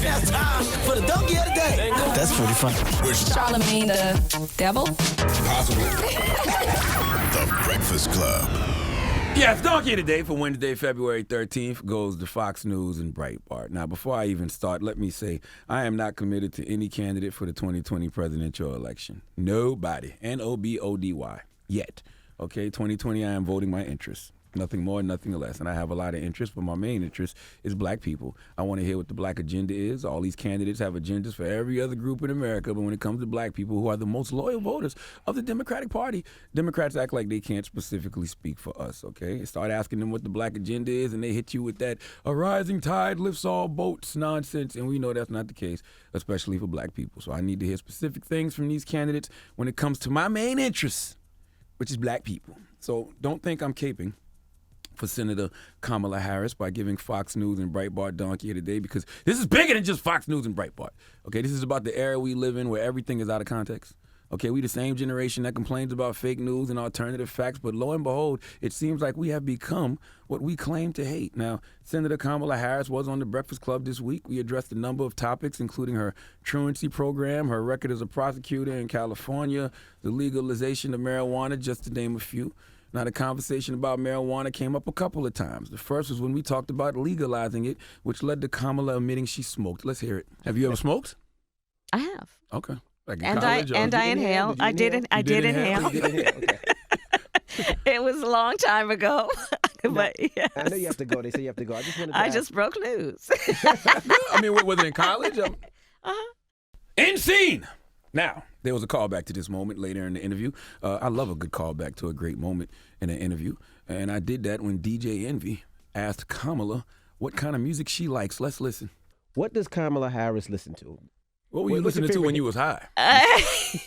Now it's time for the donkey of the day. That's pretty funny. Charlamagne the devil? Possibly. The Breakfast Club. Yes, Donkey of the Day for Wednesday, February 13th goes to Fox News and Breitbart. Now, before I even start, let me say I am not committed to any candidate for the 2020 presidential election. Nobody. Nobody. Yet. Okay, 2020, I am voting my interests. Nothing more, nothing less. And I have a lot of interests, but my main interest is black people. I want to hear what the black agenda is. All these candidates have agendas for every other group in America, but when it comes to black people who are the most loyal voters of the Democratic Party, Democrats act like they can't specifically speak for us, okay? Start asking them what the black agenda is, and they hit you with that "a rising tide lifts all boats" nonsense, and we know that's not the case, especially for black people. So I need to hear specific things from these candidates when it comes to my main interests, which is black people. So don't think I'm caping for Senator Kamala Harris by giving Fox News and Breitbart Donkey of the Day, because this is bigger than just Fox News and Breitbart. Okay, this is about the era we live in where everything is out of context. Okay, we the same generation that complains about fake news and alternative facts, but lo and behold, it seems like we have become what we claim to hate. Now, Senator Kamala Harris was on the Breakfast Club this week. We addressed a number of topics, including her truancy program, her record as a prosecutor in California, the legalization of marijuana, just to name a few. Now, the conversation about marijuana came up a couple of times. The first was when we talked about legalizing it, which led to Kamala admitting she smoked. Let's hear it. Have you ever smoked? I have. Okay. Like And I inhale. I did inhale. Okay. It was a long time ago. But yes. I know you have to go. They say you have to go. I just wanted to I ask. just broke news. I mean, was it in college? End scene. Now, there was a callback to this moment later in the interview. I love a good callback to a great moment in an interview. And I did that when DJ Envy asked Kamala what kind of music she likes. Let's listen. What does Kamala Harris listen to? What were you What's your listening to when favorite- you was high?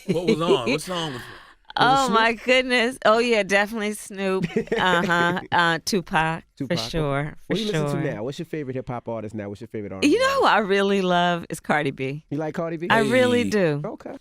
What was on? What song was it? Oh, my goodness. Oh, yeah, definitely Snoop. Tupac, for sure. What do you listen to now? What's your favorite hip hop artist now? What's your favorite artist? You know who I really love is Cardi B. You like Cardi B? I really do. Okay.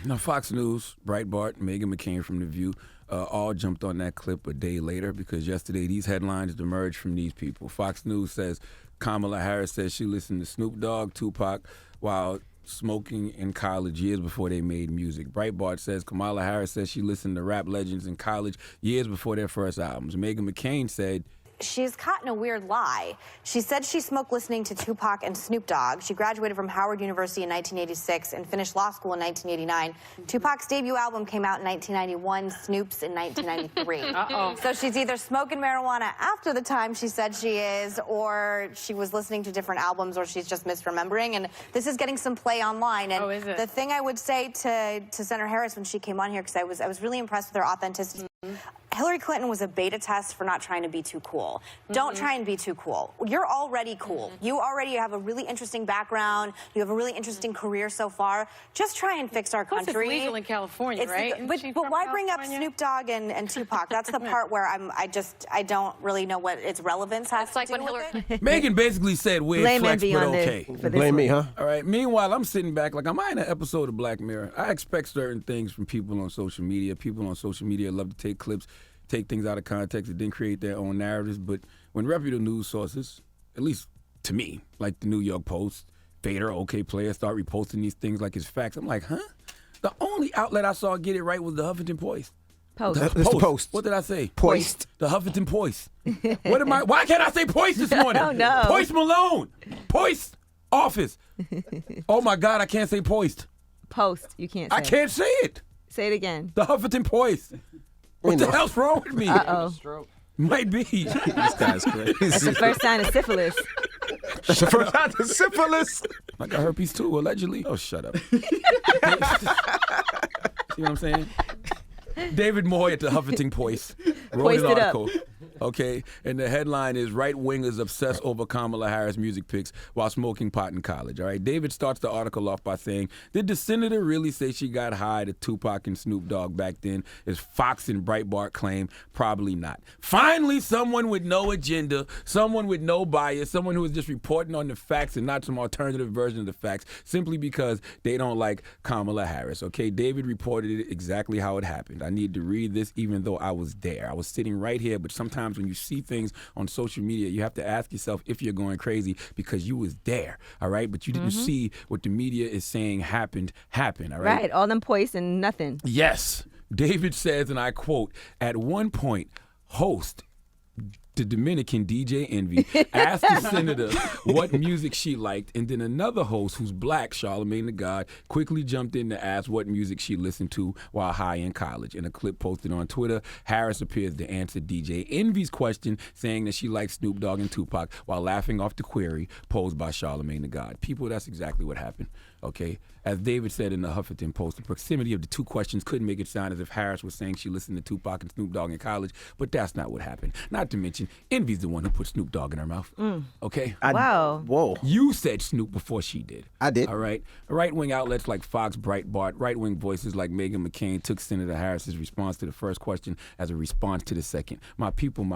Now, Fox News, Breitbart, Meghan McCain from The View, all jumped on that clip a day later because yesterday these headlines emerged from these people. Fox News says Kamala Harris says she listened to Snoop Dogg, Tupac, while smoking in college years before they made music. Breitbart says Kamala Harris says she listened to rap legends in college years before their first albums. Meghan McCain said, she's caught in a weird lie. She said she smoked listening to Tupac and Snoop Dogg. She graduated from Howard University in 1986 and finished law school in 1989. Tupac's debut album came out in 1991, Snoop's in 1993. So she's either smoking marijuana after the time she said she is, or she was listening to different albums, or she's just misremembering. And this is getting some play online. And is it? the thing I would say to Senator Harris when she came on here, because I was really impressed with her authenticity. Hillary Clinton was a beta test for not trying to be too cool. Don't try and be too cool. You're already cool. You already have a really interesting background. You have a really interesting career so far. Just try and fix our country. It's legal in California, right? But why bring up Snoop Dogg and Tupac? That's the part where I don't really know what its relevance has to do with it. Megan basically said weird Blame flex, Envy but on this. okay. For this Blame me, one. huh? All right. Meanwhile, I'm sitting back like, am I in an episode of Black Mirror? I expect certain things from people on social media. People on social media love to take clips, take things out of context, and then create their own narratives. But when reputable news sources, at least to me, like the New York Post, Fader, OK Player, start reposting these things like it's facts, I'm like, huh? The only outlet I saw get it right was the Huffington Post. Post. That's the Post. What did I say? Poist. The Huffington Poist. What am I? Why can't I say Poist this morning? I don't know. Poist Malone. Poist office. Oh my God, I can't say Poist. Post. You can't say I can't say it. Say it again. The Huffington Poist. What the hell's wrong with me? Uh-oh. Might be. This guy's crazy. That's the first sign of syphilis. That's the first time the syphilis. I got herpes too, allegedly. Oh, shut up. See what I'm saying? David Moy at the Huffington Post wrote Poist an it up. article. Okay, and the headline is "Right-Wingers Obsess Over Kamala Harris Music Picks While Smoking Pot in College." All right, David starts the article off by saying, did the senator really say she got high to Tupac and Snoop Dogg back then, as Fox and Breitbart claim? Probably not. Finally, someone with no agenda, someone with no bias, someone who is just reporting on the facts and not some alternative version of the facts, simply because they don't like Kamala Harris. Okay, David reported it exactly how it happened. I need to read this even though I was there. I was sitting right here, but sometimes times when you see things on social media, you have to ask yourself if you're going crazy because you was there, all right? But you didn't see what the media is saying happened, all right? Right, all them points and nothing. Yes. David says, and I quote, at one point, host the Dominican DJ Envy asked the senator what music she liked, and then another host who's black, Charlamagne the God, quickly jumped in to ask what music she listened to while high in college. In a clip posted on Twitter, Harris appears to answer DJ Envy's question, saying that she likes Snoop Dogg and Tupac while laughing off the query posed by Charlamagne the God. People, that's exactly what happened, okay? As David said in the Huffington Post, the proximity of the two questions couldn't make it sound as if Harris was saying she listened to Tupac and Snoop Dogg in college, but that's not what happened. Not to mention, Envy's the one who put Snoop Dogg in her mouth, okay? Wow. Whoa. You said Snoop before she did. I did. All right? Right-wing outlets like Fox, Breitbart, right-wing voices like Meghan McCain took Senator Harris's response to the first question as a response to the second. My people,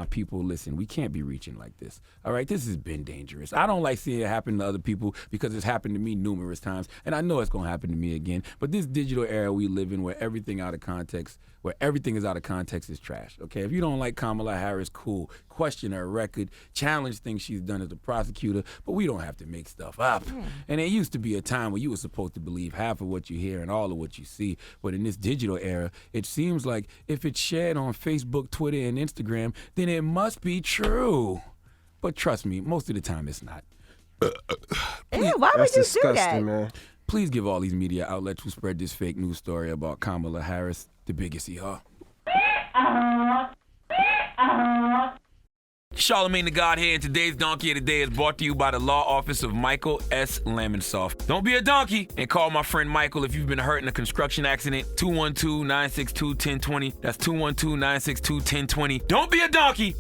listen, we can't be reaching like this. All right? This has been dangerous. I don't like seeing it happen to other people because it's happened to me numerous times, and I know it's going to happen to me again. But this digital era we live in where everything is out of context is trash, okay? If you don't like Kamala Harris, cool. Question her record, challenge things she's done as a prosecutor, but we don't have to make stuff up. And there used to be a time where you were supposed to believe half of what you hear and all of what you see. But in this digital era, it seems like if it's shared on Facebook, Twitter, and Instagram, then it must be true. But trust me, most of the time it's not. Ew, why would That's you do disgusting, that? man. Please give all these media outlets who spread this fake news story about Kamala Harris the biggest ER. Charlamagne the God here, and today's Donkey of the Day is brought to you by the law office of Michael S. Lamonsoff. Don't be a donkey and call my friend Michael if you've been hurt in a construction accident. 212-962-1020. That's 212-962-1020. Don't be a donkey.